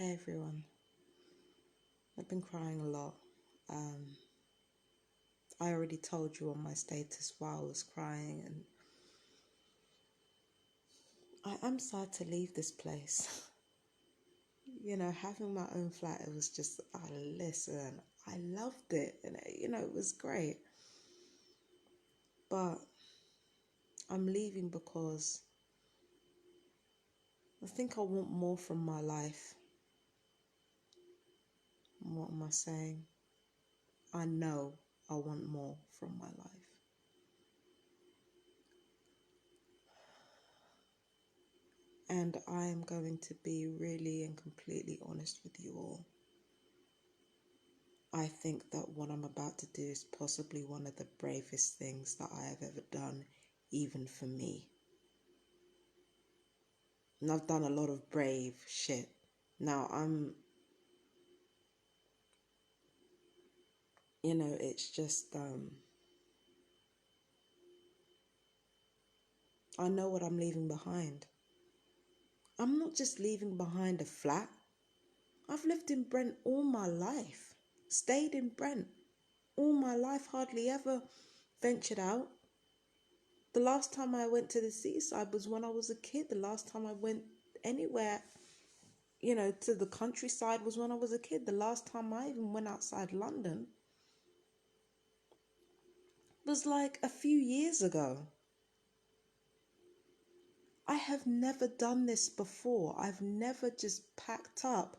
Hey everyone, I've been crying a lot. I already told you on my status while I was crying, and I am sad to leave this place. Having my own flat, it was just, listen, I loved it, and it was great. But I'm leaving because I think I want more from my life. What am I saying? I know I want more from my life. And I am going to be really and completely honest with you all. I think that what I'm about to do is possibly one of the bravest things that I have ever done, even for me. And I've done a lot of brave shit. Now it's just, I know what I'm leaving behind. I'm not just leaving behind a flat. I've lived in Brent all my life. Stayed in Brent all my life, hardly ever ventured out. The last time I went to the seaside was when I was a kid. The last time I went anywhere, to the countryside was when I was a kid. The last time I even went outside London was like a few years ago. I have never done this before. I've never just packed up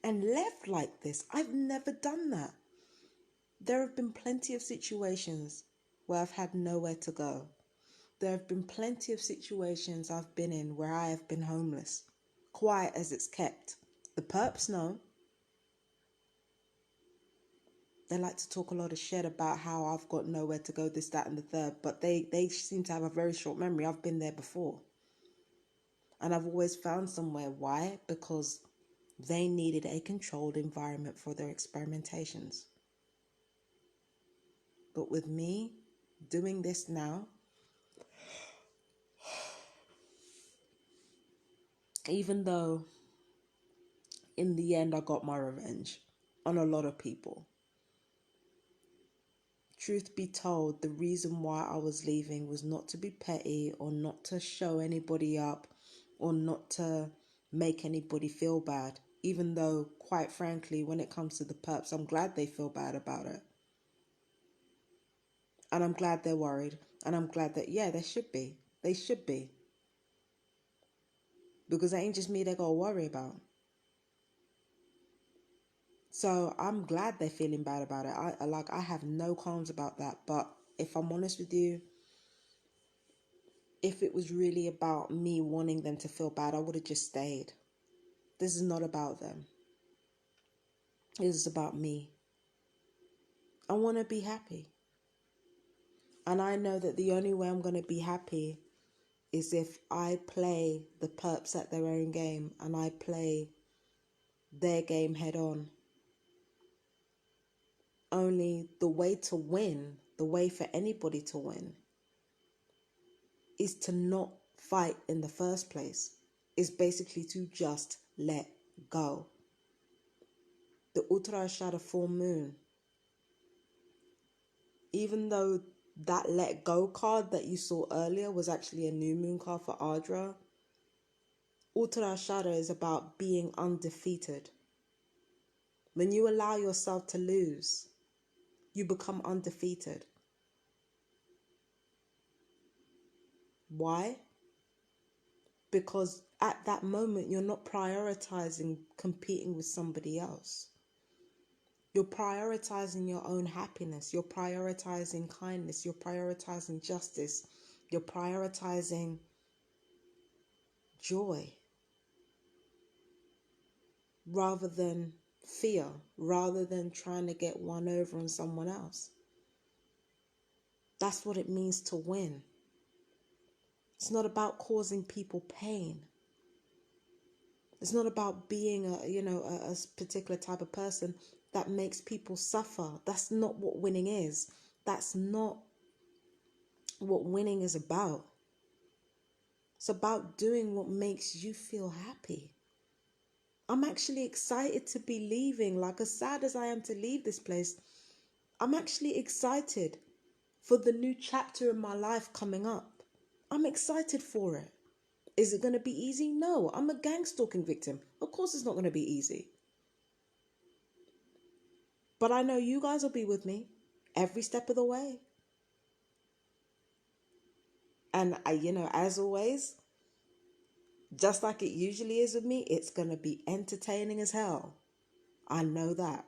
and left like this. I've never done that. There have been plenty of situations where I've had nowhere to go. There have been plenty of situations I've been in where I have been homeless, quiet as it's kept. The perps know. They like to talk a lot of shit about how I've got nowhere to go, this, that, and the third, but they seem to have a very short memory. I've been there before. And I've always found somewhere. Why? Because they needed a controlled environment for their experimentations. But with me doing this now, even though in the end I got my revenge on a lot of people, truth be told, the reason why I was leaving was not to be petty or not to show anybody up or not to make anybody feel bad. Even though, quite frankly, when it comes to the perps, I'm glad they feel bad about it. And I'm glad they're worried. And I'm glad that, yeah, they should be. They should be. Because it ain't just me they got to worry about. So I'm glad they're feeling bad about it. I have no qualms about that. But if I'm honest with you, if it was really about me wanting them to feel bad, I would have just stayed. This is not about them. This is about me. I want to be happy. And I know that the only way I'm going to be happy is if I play the perps at their own game and I play their game head on. Only the way to win, the way for anybody to win, is to not fight in the first place. Is basically to just let go. The Uttarashada full moon, even though that let go card that you saw earlier was actually a new moon card for Ardra, Uttarashada is about being undefeated. When you allow yourself to lose, you become undefeated. Why? Because at that moment, you're not prioritizing competing with somebody else. You're prioritizing your own happiness. You're prioritizing kindness. You're prioritizing justice. You're prioritizing joy. Rather than fear. Rather than trying to get one over on someone else. That's what it means to win. It's not about causing people pain. It's not about being a particular type of person that makes people suffer. That's not what winning is. That's not what winning is about. It's about doing what makes you feel happy. I'm actually excited to be leaving. Like, as sad as I am to leave this place, I'm actually excited for the new chapter in my life coming up. I'm excited for it. Is it going to be easy? No, I'm a gang stalking victim. Of course it's not going to be easy. But I know you guys will be with me every step of the way. And as always, just like it usually is with me, it's going to be entertaining as hell. I know that.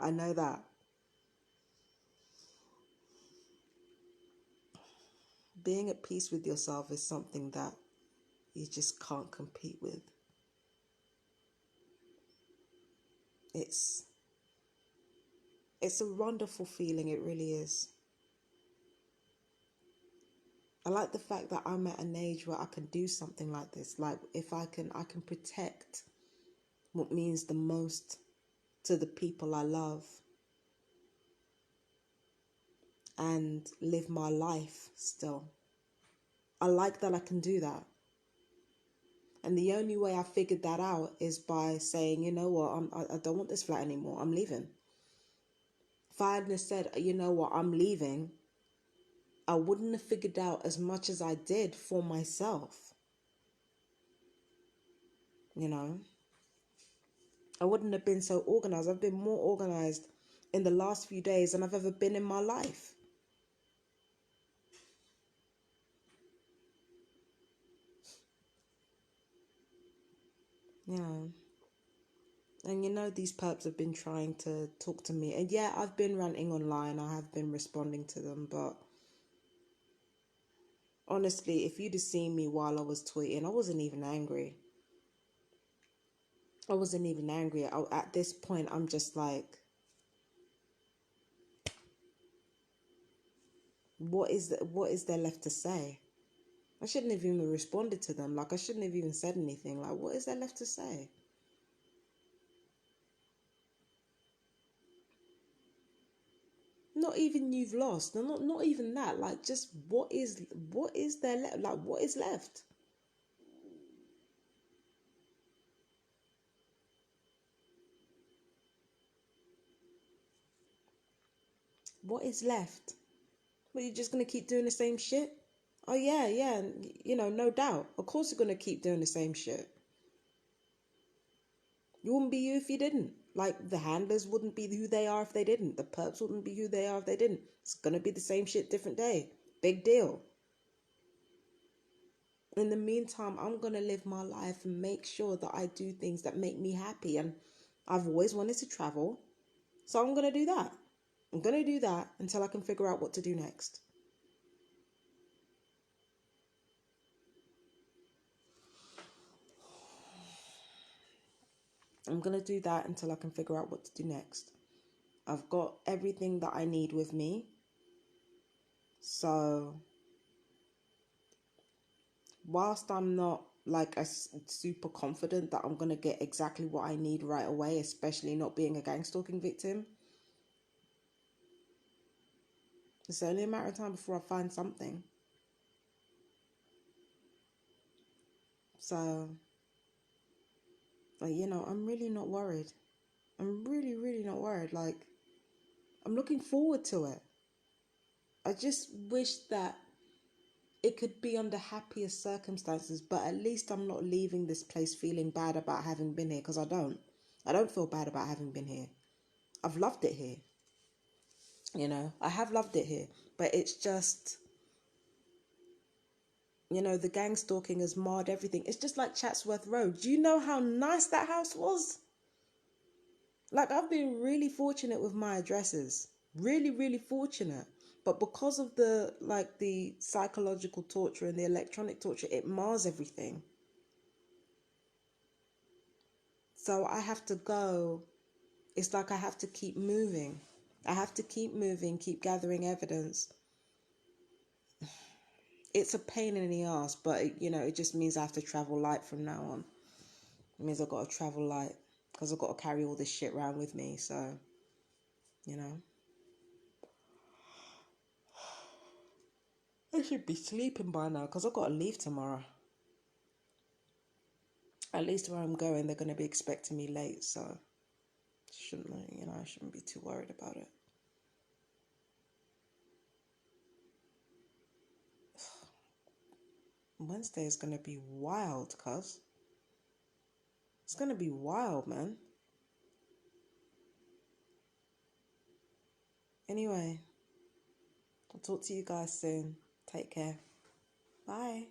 I know that. Being at peace with yourself is something that you just can't compete with. It's a wonderful feeling, it really is. I like the fact that I'm at an age where I can do something like this. Like, if I can protect what means the most to the people I love and live my life still. I like that I can do that. And the only way I figured that out is by saying, you know what, I don't want this flat anymore. I'm leaving. If I hadn't said, you know what, I'm leaving, I wouldn't have figured out as much as I did for myself. You know, I wouldn't have been so organized. I've been more organized in the last few days than I've ever been in my life. You know, and these perps have been trying to talk to me. And yeah, I've been ranting online. I have been responding to them. But honestly, if you'd have seen me while I was tweeting, I wasn't even angry. At this point, I'm just like, what is there left to say? I shouldn't have even responded to them. Like, I shouldn't have even said anything. Like, what is there left to say? Not even you've lost. No, not even that. Like, just what is there left? Like, what is left? What is left? Well, you're just gonna keep doing the same shit? Oh yeah, no doubt. Of course you're gonna keep doing the same shit. You wouldn't be you if you didn't. Like, the handlers wouldn't be who they are if they didn't. The perps wouldn't be who they are if they didn't. It's gonna be the same shit, different day. Big deal. In the meantime, I'm gonna live my life and make sure that I do things that make me happy. And I've always wanted to travel, so I'm gonna do that. I'm gonna do that until I can figure out what to do next. I'm gonna do that until I can figure out what to do next. I've got everything that I need with me. So, whilst I'm not like super confident that I'm gonna get exactly what I need right away, especially not being a gang stalking victim, it's only a matter of time before I find something. So, I'm really not worried. I'm really, really not worried. Like, I'm looking forward to it. I just wish that it could be under happier circumstances, but at least I'm not leaving this place feeling bad about having been here, because I don't. I don't feel bad about having been here. I've loved it here. I have loved it here, but it's just, the gang stalking has marred everything. It's just like Chatsworth Road. Do you know how nice that house was? Like, I've been really fortunate with my addresses. Really, really fortunate. But because of the psychological torture and the electronic torture, it mars everything. So I have to go. It's like I have to keep moving. I have to keep moving, keep gathering evidence. It's a pain in the ass, but it just means I have to travel light from now on. It means I've got to travel light because I've got to carry all this shit around with me. So, you know. I should be sleeping by now because I've got to leave tomorrow. At least where I'm going, they're going to be expecting me late, so I shouldn't be too worried about it. Wednesday is going to be wild, cuz. It's going to be wild, man. Anyway, I'll talk to you guys soon. Take care. Bye.